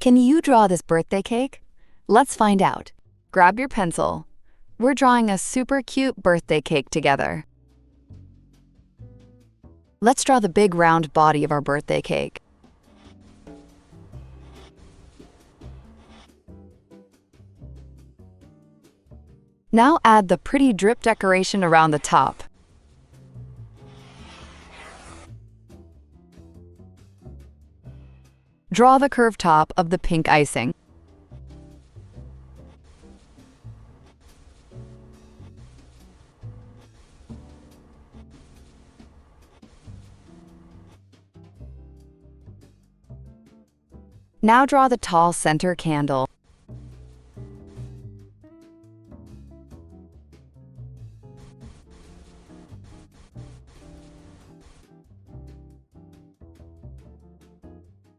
Can you draw this birthday cake? Let's find out. Grab your pencil. We're drawing a super cute birthday cake together. Let's draw the big round body of our birthday cake. Now add the pretty drip decoration around the top. Draw the curved top of the pink icing. Now draw the tall center candle.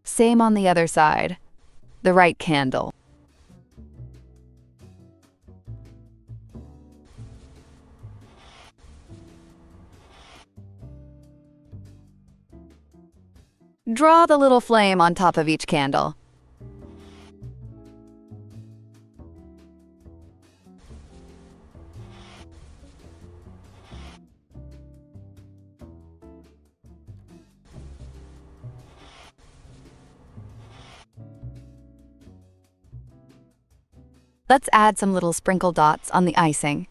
Same on the other side, the right candle. Draw the little flame on top of each candle. Let's add some little sprinkle dots on the icing.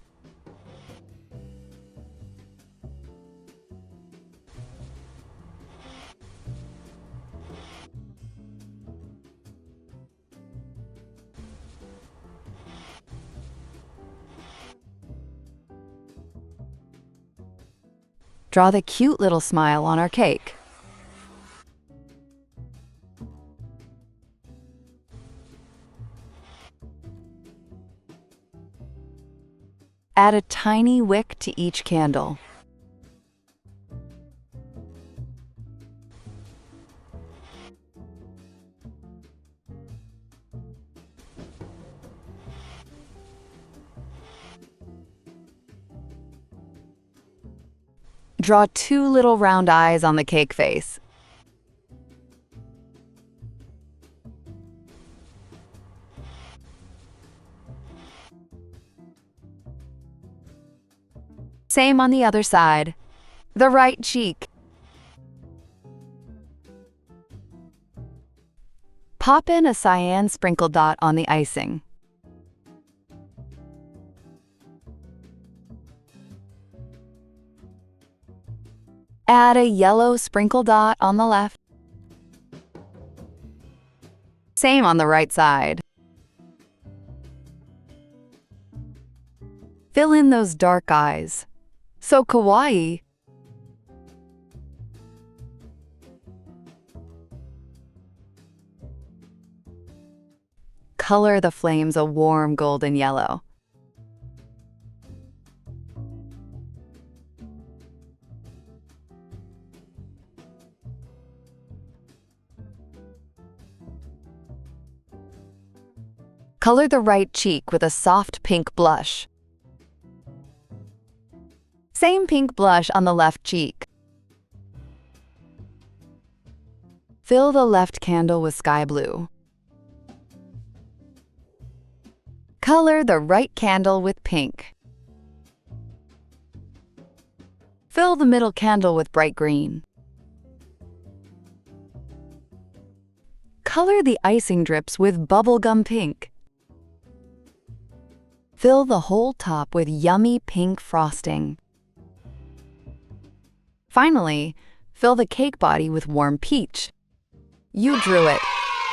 Draw the cute little smile on our cake. Add a tiny wick to each candle. Draw two little round eyes on the cake face. Same on the other side, the right cheek. Pop in a cyan sprinkle dot on the icing. Add a yellow sprinkle dot on the left. Same on the right side. Fill in those dark eyes. So kawaii. Color the flames a warm golden yellow. Color the right cheek with a soft pink blush. Same pink blush on the left cheek. Fill the left candle with sky blue. Color the right candle with pink. Fill the middle candle with bright green. Color the icing drips with bubblegum pink. Fill the whole top with yummy pink frosting. Finally, fill the cake body with warm peach. You drew it.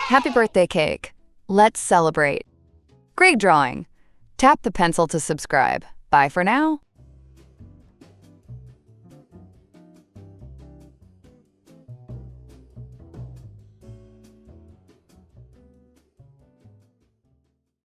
Happy birthday, cake. Let's celebrate. Great drawing. Tap the pencil to subscribe. Bye for now.